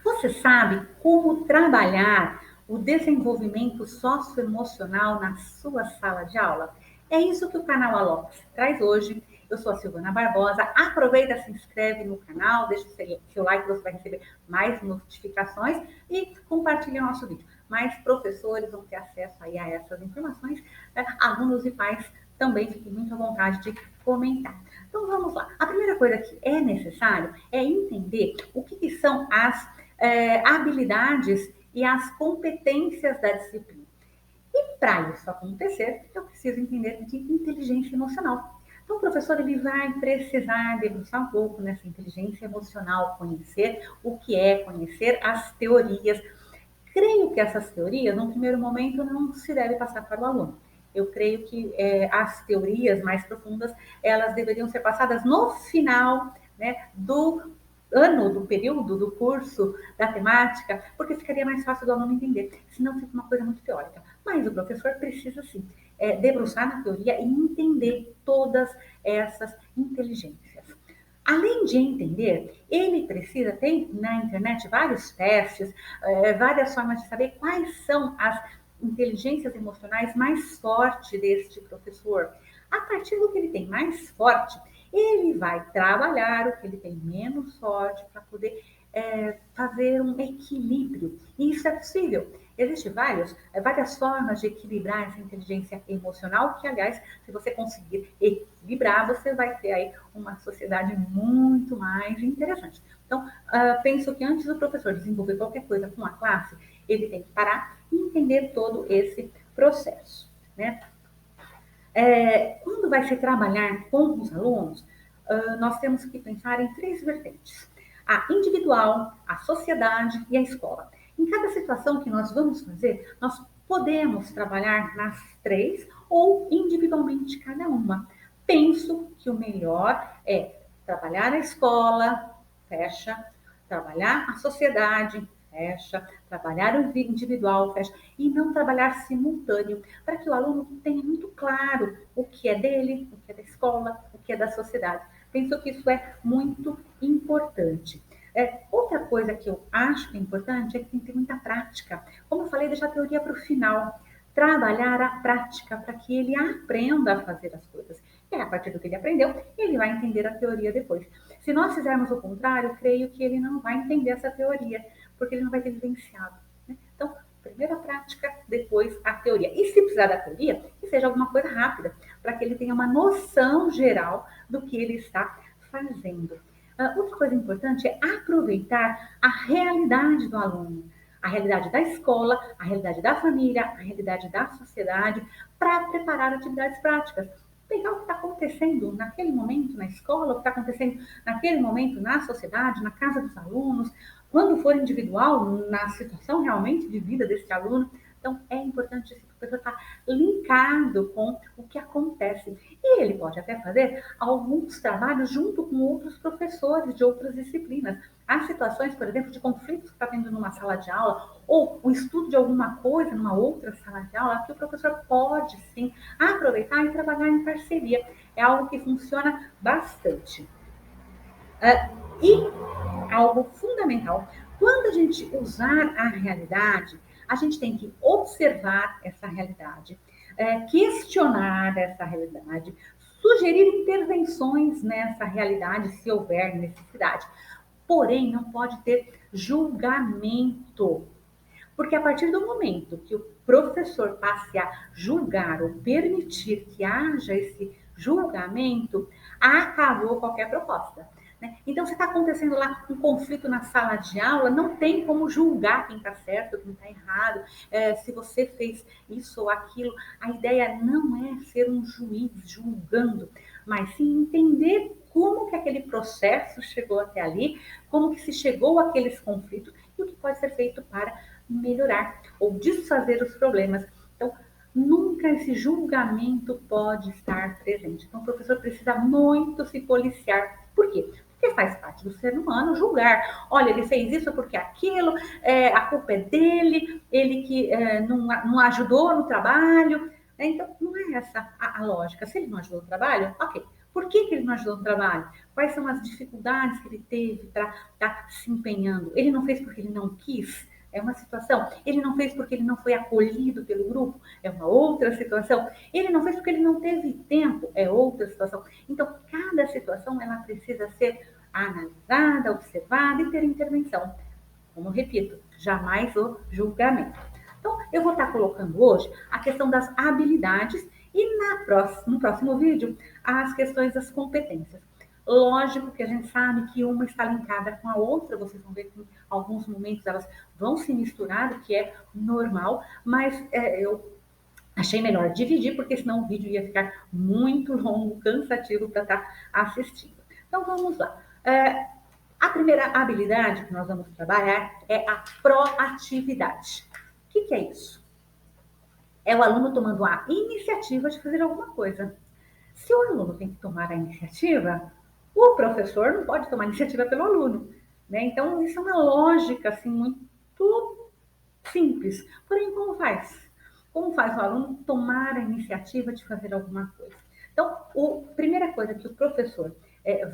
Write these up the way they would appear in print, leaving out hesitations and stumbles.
Você sabe como trabalhar o desenvolvimento socioemocional na sua sala de aula? É isso que o canal Alox traz hoje. Eu sou a Silvana Barbosa. Aproveita, se inscreve no canal, deixa o seu like, você vai receber mais notificações e compartilha o nosso vídeo. Mais professores vão ter acesso aí a essas informações, né? Alunos e pais também fiquem muito à vontade de comentar. Então vamos lá. A primeira coisa que é necessário é entender o que são as habilidades e as competências da disciplina. E para isso acontecer, eu preciso entender de inteligência emocional. Então, o professor ele vai precisar debruçar um pouco nessa inteligência emocional, conhecer o que é, conhecer as teorias. Creio que essas teorias, no primeiro momento, não se deve passar para o aluno. Eu creio que as teorias mais profundas, elas deveriam ser passadas no final, né, do ano, do período, do curso, da temática, porque ficaria mais fácil do aluno entender. Senão fica uma coisa muito teórica. Mas o professor precisa, sim, debruçar na teoria e entender todas essas inteligências. Além de entender, ele precisa, tem na internet vários testes, várias formas de saber quais são as inteligências emocionais mais fortes deste professor. A partir do que ele tem mais forte, ele vai trabalhar o que ele tem menos forte para poder fazer um equilíbrio. E isso é possível. Existem várias formas de equilibrar essa inteligência emocional, que, aliás, se você conseguir equilibrar, você vai ter aí uma sociedade muito mais interessante. Então, penso que antes do professor desenvolver qualquer coisa com a classe, ele tem que parar e entender todo esse processo, né? Quando vai se trabalhar com os alunos, nós temos que pensar em três vertentes: a individual, a sociedade e a escola. Em cada situação que nós vamos fazer, nós podemos trabalhar nas três ou individualmente cada uma. Penso que o melhor é trabalhar a escola, fecha, trabalhar a sociedade, fecha, trabalhar o individual, fecha, e não trabalhar simultâneo, para que o aluno tenha muito claro o que é dele, o que é da escola, o que é da sociedade. Penso que isso é muito importante. Outra coisa que eu acho que é importante é que tem que ter muita prática. Como eu falei, deixar a teoria para o final. Trabalhar a prática para que ele aprenda a fazer as coisas. E a partir do que ele aprendeu, ele vai entender a teoria depois. Se nós fizermos o contrário, creio que ele não vai entender essa teoria, porque ele não vai ter vivenciado, né? Então, primeiro a prática, depois a teoria. E se precisar da teoria, que seja alguma coisa rápida, para que ele tenha uma noção geral do que ele está fazendo. Outra coisa importante é aproveitar a realidade do aluno, a realidade da escola, a realidade da família, a realidade da sociedade, para preparar atividades práticas. Pegar o que está acontecendo naquele momento na escola, o que está acontecendo naquele momento na sociedade, na casa dos alunos, quando for individual, na situação realmente de vida desse aluno. Então, é importante esse professor estar linkado com o que acontece. E ele pode até fazer alguns trabalhos junto com outros professores de outras disciplinas. Há situações, por exemplo, de conflitos que está tendo numa sala de aula, ou o estudo de alguma coisa numa outra sala de aula, que o professor pode, sim, aproveitar e trabalhar em parceria. É algo que funciona bastante. E algo fundamental, quando a gente usar a realidade, a gente tem que observar essa realidade, questionar essa realidade, sugerir intervenções nessa realidade, se houver necessidade. Porém, não pode ter julgamento, porque a partir do momento que o professor passe a julgar ou permitir que haja esse julgamento, acabou qualquer proposta, né? Então, se está acontecendo lá um conflito na sala de aula, não tem como julgar quem está certo, quem está errado, se você fez isso ou aquilo. A ideia não é ser um juiz julgando, mas sim entender como que aquele processo chegou até ali, como que se chegou àqueles conflitos e o que pode ser feito para melhorar ou desfazer os problemas. Então, nunca esse julgamento pode estar presente. Então, o professor precisa muito se policiar. Por quê? Porque faz parte do ser humano julgar. Olha, ele fez isso porque aquilo, a culpa é dele, ele que não ajudou no trabalho. Então, não é essa a lógica. Se ele não ajudou no trabalho, ok. Por que ele não ajudou no trabalho? quais são as dificuldades que ele teve para estar se empenhando. Ele não fez porque ele não quis, é uma situação. Ele não fez porque ele não foi acolhido pelo grupo, é uma outra situação. Ele não fez porque ele não teve tempo, é outra situação. Então, cada situação ela precisa ser analisada, observada e ter intervenção. Como eu repito, jamais o julgamento. Então, eu vou estar colocando hoje a questão das habilidades e no próximo vídeo as questões das competências. Lógico que a gente sabe que uma está linkada com a outra, vocês vão ver que em alguns momentos elas vão se misturar, o que é normal, mas eu achei melhor dividir, porque senão o vídeo ia ficar muito longo, cansativo para estar assistindo. Então vamos lá. A primeira habilidade que nós vamos trabalhar é a proatividade. O que é isso? É o aluno tomando a iniciativa de fazer alguma coisa. Se o aluno tem que tomar a iniciativa, o professor não pode tomar a iniciativa pelo aluno, né? Então, isso é uma lógica, assim, muito simples. Porém, como faz? Como faz o aluno tomar a iniciativa de fazer alguma coisa? Então, a primeira coisa que o professor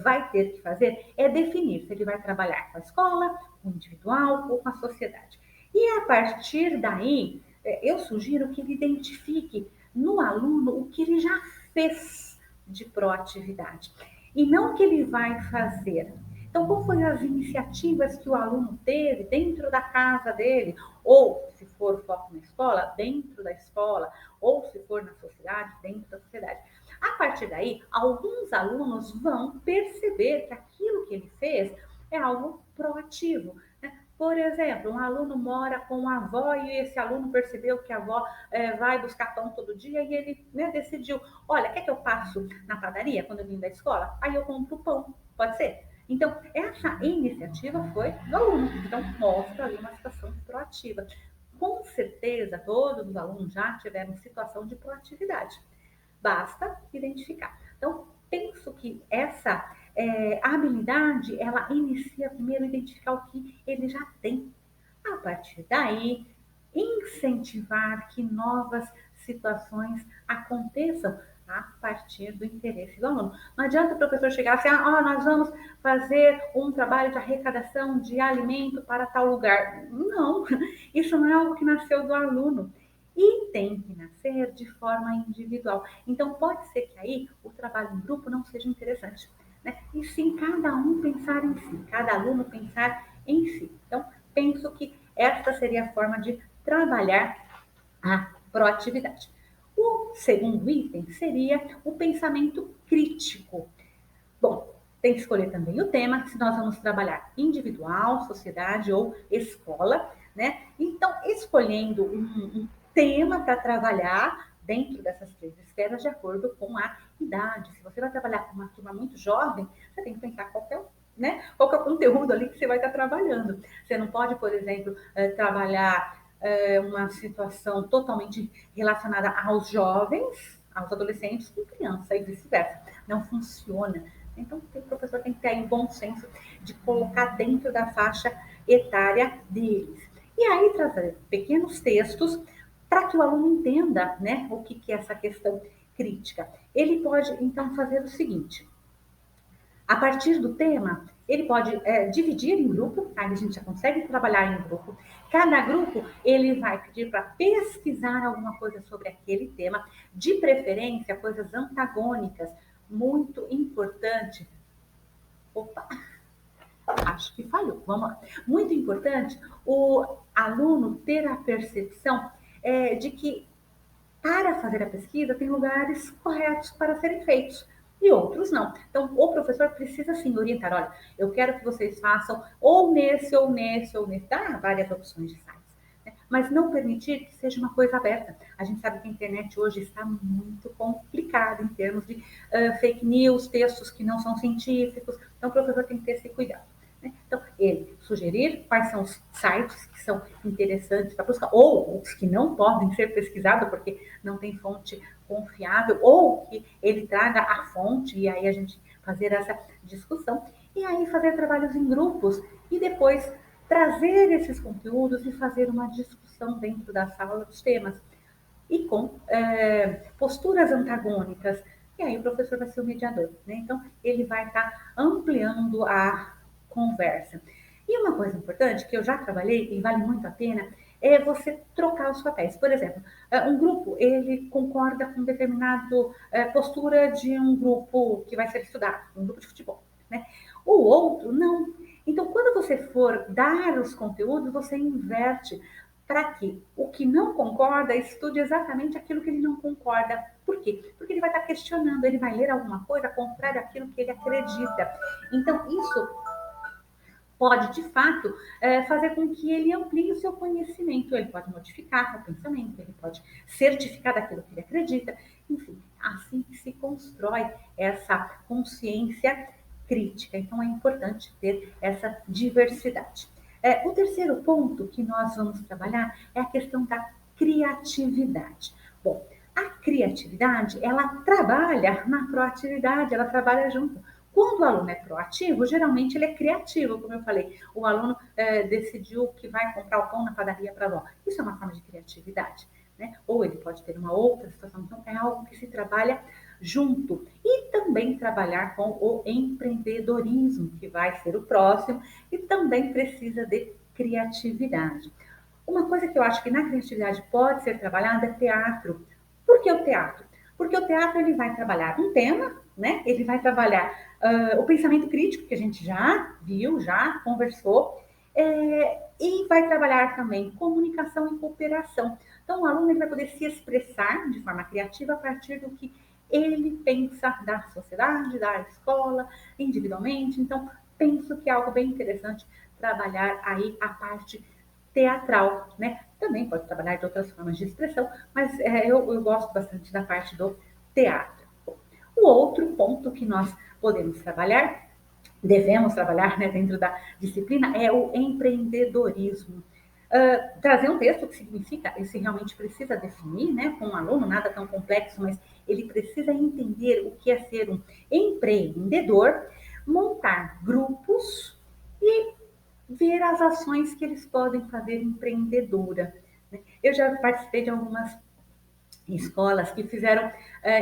vai ter que fazer é definir se ele vai trabalhar com a escola, com o individual ou com a sociedade. E a partir daí, eu sugiro que ele identifique no aluno o que ele já fez de proatividade e não o que ele vai fazer. Então, qual foram as iniciativas que o aluno teve dentro da casa dele, ou, se for foco na escola, dentro da escola, ou se for na sociedade, dentro da sociedade. A partir daí, alguns alunos vão perceber que aquilo que ele fez é algo proativo, né? Por exemplo, um aluno mora com a avó e esse aluno percebeu que a avó vai buscar pão todo dia e ele, né, decidiu, olha, quer que eu passo na padaria quando eu vim da escola? Aí eu compro pão, pode ser? Então, essa iniciativa foi do aluno. Então, mostra ali uma situação proativa. Com certeza, todos os alunos já tiveram situação de proatividade. Basta identificar. Então, penso que essa habilidade, ela inicia primeiro identificar o que ele já tem. A partir daí, incentivar que novas situações aconteçam a partir do interesse do aluno. Não adianta o professor chegar assim, nós vamos fazer um trabalho de arrecadação de alimento para tal lugar. Não, isso não é algo que nasceu do aluno. E tem que nascer de forma individual. Então, pode ser que aí o trabalho em grupo não seja interessante, né? E sim cada um pensar em si, cada aluno pensar em si. Então, penso que esta seria a forma de trabalhar a proatividade. O segundo item seria o pensamento crítico. Bom, tem que escolher também o tema, se nós vamos trabalhar sociedade ou escola, né? Então, escolhendo um tema para trabalhar dentro dessas três esferas de acordo com a idade. Se você vai trabalhar com uma turma muito jovem, você tem que pensar qual é o conteúdo ali que você vai estar trabalhando. Você não pode, por exemplo, trabalhar uma situação totalmente relacionada aos jovens, aos adolescentes, com criança e vice-versa. Não funciona. Então, o professor tem que ter aí um bom senso de colocar dentro da faixa etária deles. E aí, trazer pequenos textos para que o aluno entenda, né, o que é essa questão crítica. Ele pode, então, fazer o seguinte. A partir do tema, ele pode dividir em grupo, aí a gente já consegue trabalhar em grupo. Cada grupo, ele vai pedir para pesquisar alguma coisa sobre aquele tema, de preferência, coisas antagônicas, muito importante. Opa, acho que falhou, vamos lá. Muito importante o aluno ter a percepção de que para fazer a pesquisa tem lugares corretos para serem feitos e outros não. Então, o professor precisa sim orientar, olha, eu quero que vocês façam ou nesse, ou nesse, ou nesse, dá várias opções de sites, né? Mas não permitir que seja uma coisa aberta. A gente sabe que a internet hoje está muito complicada em termos de fake news, textos que não são científicos, então o professor tem que ter esse cuidado. Então, ele sugerir quais são os sites que são interessantes para buscar, ou os que não podem ser pesquisados porque não tem fonte confiável, ou que ele traga a fonte e aí a gente fazer essa discussão. E aí fazer trabalhos em grupos e depois trazer esses conteúdos e fazer uma discussão dentro da sala dos temas. E com posturas antagônicas, e aí o professor vai ser o mediador, né? Então, ele vai estar ampliando a conversa. E uma coisa importante que eu já trabalhei e vale muito a pena é você trocar os papéis. Por exemplo, um grupo ele concorda com determinada postura de um grupo que vai ser estudado, um grupo de futebol, né? O outro não. Então, quando você for dar os conteúdos, você inverte para que o que não concorda estude exatamente aquilo que ele não concorda. Por quê? Porque ele vai estar questionando, ele vai ler alguma coisa contrária àquilo que ele acredita. Então, isso pode, de fato, fazer com que ele amplie o seu conhecimento. Ele pode modificar o pensamento, ele pode certificar daquilo que ele acredita. Enfim, assim que se constrói essa consciência crítica. Então, é importante ter essa diversidade. O terceiro ponto que nós vamos trabalhar é a questão da criatividade. Bom, a criatividade, ela trabalha na proatividade, ela trabalha junto. Quando o aluno é proativo, geralmente ele é criativo, como eu falei. O aluno decidiu que vai comprar o pão na padaria para a avó. Isso é uma forma de criatividade, né? Ou ele pode ter uma outra situação. Então, é algo que se trabalha junto. E também trabalhar com o empreendedorismo, que vai ser o próximo, e também precisa de criatividade. Uma coisa que eu acho que na criatividade pode ser trabalhada é teatro. Por que o teatro? Porque o teatro ele vai trabalhar um tema, né? Ele vai trabalhar o pensamento crítico, que a gente já viu, já conversou, e vai trabalhar também comunicação e cooperação. Então, o aluno ele vai poder se expressar de forma criativa a partir do que ele pensa da sociedade, da escola, individualmente. Então, penso que é algo bem interessante trabalhar aí a parte teatral, né? Também pode trabalhar de outras formas de expressão, mas eu gosto bastante da parte do teatro. O outro ponto que nós podemos trabalhar, devemos trabalhar, né, dentro da disciplina, é o empreendedorismo. Trazer um texto que significa, esse realmente precisa definir, né, com um aluno, nada tão complexo, mas ele precisa entender o que é ser um empreendedor, montar grupos e ver as ações que eles podem fazer empreendedora. Né? Eu já participei de algumas escolas que fizeram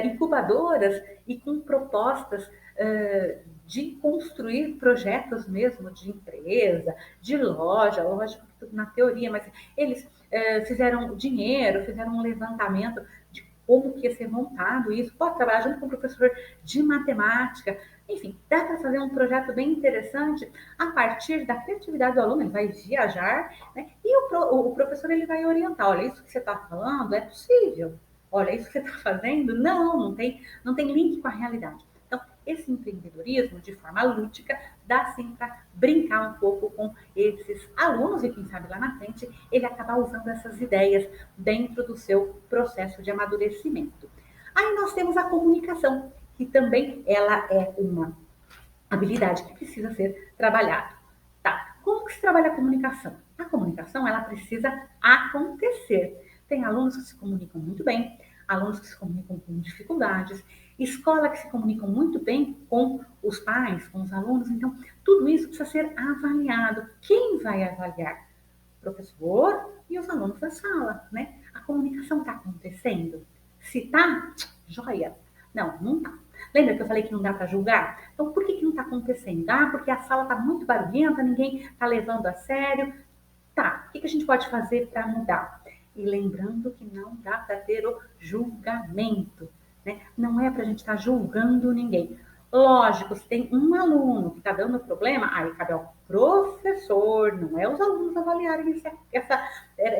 incubadoras e com propostas de construir projetos mesmo de empresa, de loja, lógico que tudo na teoria, mas eles fizeram dinheiro, fizeram um levantamento de como que ia ser montado isso, pode trabalhar junto com o professor de matemática, enfim, dá para fazer um projeto bem interessante a partir da criatividade do aluno, ele vai viajar, né? E o professor ele vai orientar, olha, isso que você está falando é possível, olha, isso que você está fazendo, não tem link com a realidade. Então, esse empreendedorismo, de forma lúdica, dá sim para brincar um pouco com esses alunos e, quem sabe, lá na frente, ele acabar usando essas ideias dentro do seu processo de amadurecimento. Aí nós temos a comunicação, que também ela é uma habilidade que precisa ser trabalhada. Tá? Como que se trabalha a comunicação? A comunicação, ela precisa acontecer. Tem alunos que se comunicam muito bem, alunos que se comunicam com dificuldades, escola que se comunicam muito bem com os pais, com os alunos. Então, tudo isso precisa ser avaliado. Quem vai avaliar? O professor e os alunos da sala, né? A comunicação está acontecendo? Se tá, joia. Não, não tá. Lembra que eu falei que não dá para julgar? Então, por que não está acontecendo? Ah, porque a sala está muito barulhenta, ninguém está levando a sério. Tá, o que a gente pode fazer para mudar? E lembrando que não dá para ter o julgamento, né? Não é para a gente estar julgando ninguém. Lógico, se tem um aluno que está dando problema, aí cabe ao professor, não é os alunos avaliarem essa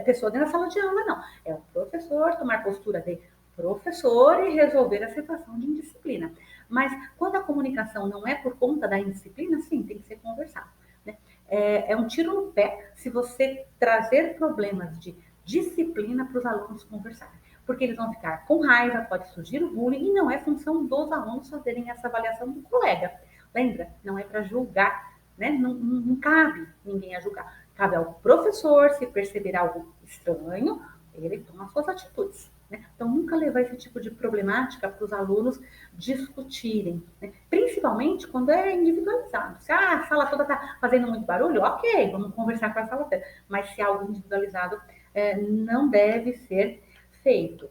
pessoa dentro da sala de aula, não. É o professor tomar postura de professor e resolver a situação de indisciplina. Mas quando a comunicação não é por conta da indisciplina, sim, tem que ser conversado. Né? É um tiro no pé se você trazer problemas de disciplina para os alunos conversarem. Porque eles vão ficar com raiva, pode surgir o bullying, e não é função dos alunos fazerem essa avaliação do colega. Lembra? Não é para julgar, né? Não cabe ninguém a julgar. Cabe ao professor, se perceber algo estranho, ele toma suas atitudes. Né? Então, nunca levar esse tipo de problemática para os alunos discutirem, né? Principalmente quando é individualizado. Se a sala toda está fazendo muito barulho, ok, vamos conversar com a sala toda. Mas se é algo individualizado, não deve ser feito.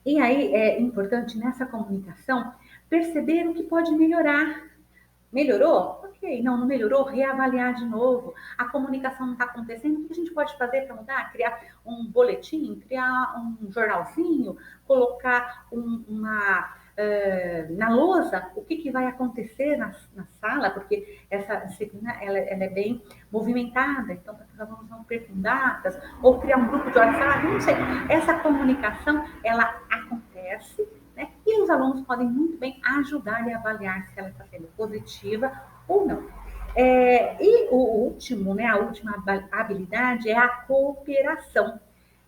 E aí é importante nessa comunicação perceber o que pode melhorar. Melhorou? Ok. Não, não melhorou? Reavaliar de novo. A comunicação não está acontecendo. O que a gente pode fazer para mudar? Criar um boletim, criar um jornalzinho, colocar na lousa o que vai acontecer na sala, porque essa disciplina ela é bem movimentada, então para que os alunos não percam datas, ou criar um grupo de WhatsApp, não sei. Essa comunicação, ela acontece, né? E os alunos podem muito bem ajudar e avaliar se ela está sendo positiva ou não. E o último, né, a última habilidade é a cooperação.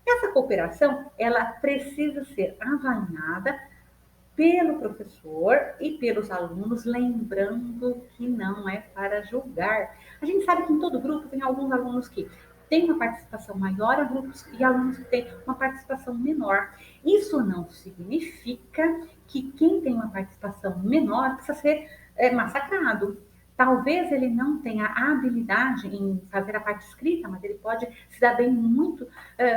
Essa cooperação, ela precisa ser avaliada pelo professor e pelos alunos, lembrando que não é para julgar. A gente sabe que em todo grupo tem alguns alunos que têm uma participação maior e alunos que têm uma participação menor. Isso não significa que quem tem uma participação menor precisa ser massacrado. Talvez ele não tenha a habilidade em fazer a parte escrita, mas ele pode se dar bem muito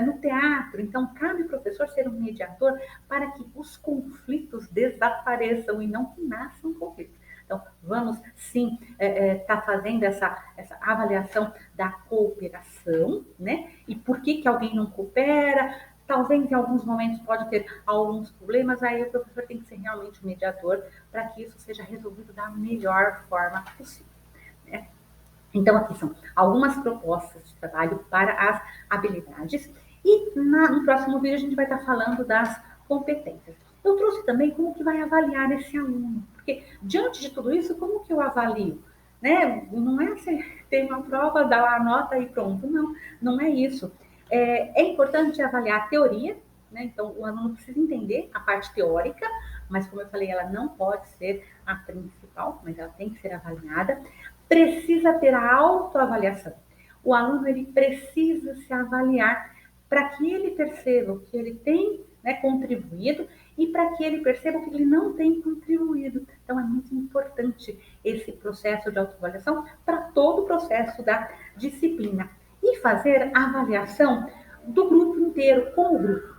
no teatro. Então, cabe ao professor ser um mediador para que os conflitos desapareçam e não que nasçam conflitos. Então, vamos sim estar fazendo essa avaliação da cooperação, né? E por que alguém não coopera? Talvez em alguns momentos pode ter alguns problemas, aí o professor tem que ser realmente o mediador para que isso seja resolvido da melhor forma possível, né? Então, aqui são algumas propostas de trabalho para as habilidades. E no próximo vídeo a gente vai estar falando das competências. Eu trouxe também como que vai avaliar esse aluno, porque diante de tudo isso, como que eu avalio? Né? Não é você ter uma prova, dar a nota e pronto. Não, não é isso. É importante avaliar a teoria, né? Então o aluno precisa entender a parte teórica, mas como eu falei, ela não pode ser a principal, mas ela tem que ser avaliada. Precisa ter a autoavaliação. O aluno ele precisa se avaliar para que ele perceba o que ele tem, né, contribuído e para que ele perceba o que ele não tem contribuído. Então é muito importante esse processo de autoavaliação para todo o processo da disciplina. E fazer a avaliação do grupo inteiro, com o grupo,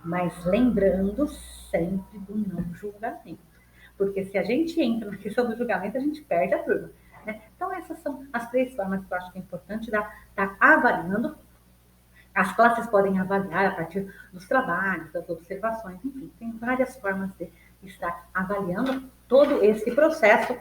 mas lembrando sempre do não julgamento. Porque se a gente entra na questão do julgamento, a gente perde a turma, né? Então, essas são as três formas que eu acho que é importante estar avaliando. As classes podem avaliar a partir dos trabalhos, das observações, enfim, tem várias formas de estar avaliando todo esse processo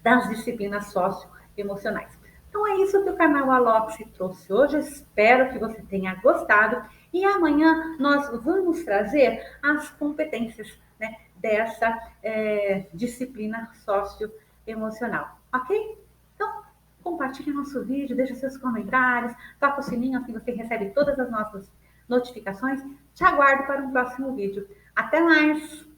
das disciplinas socioemocionais. Então é isso que o canal Aloxi trouxe hoje. Espero que você tenha gostado. E amanhã nós vamos trazer as competências, né, dessa disciplina socioemocional. Ok? Então, compartilhe nosso vídeo, deixe seus comentários, toca o sininho assim você recebe todas as nossas notificações. Te aguardo para um próximo vídeo. Até mais!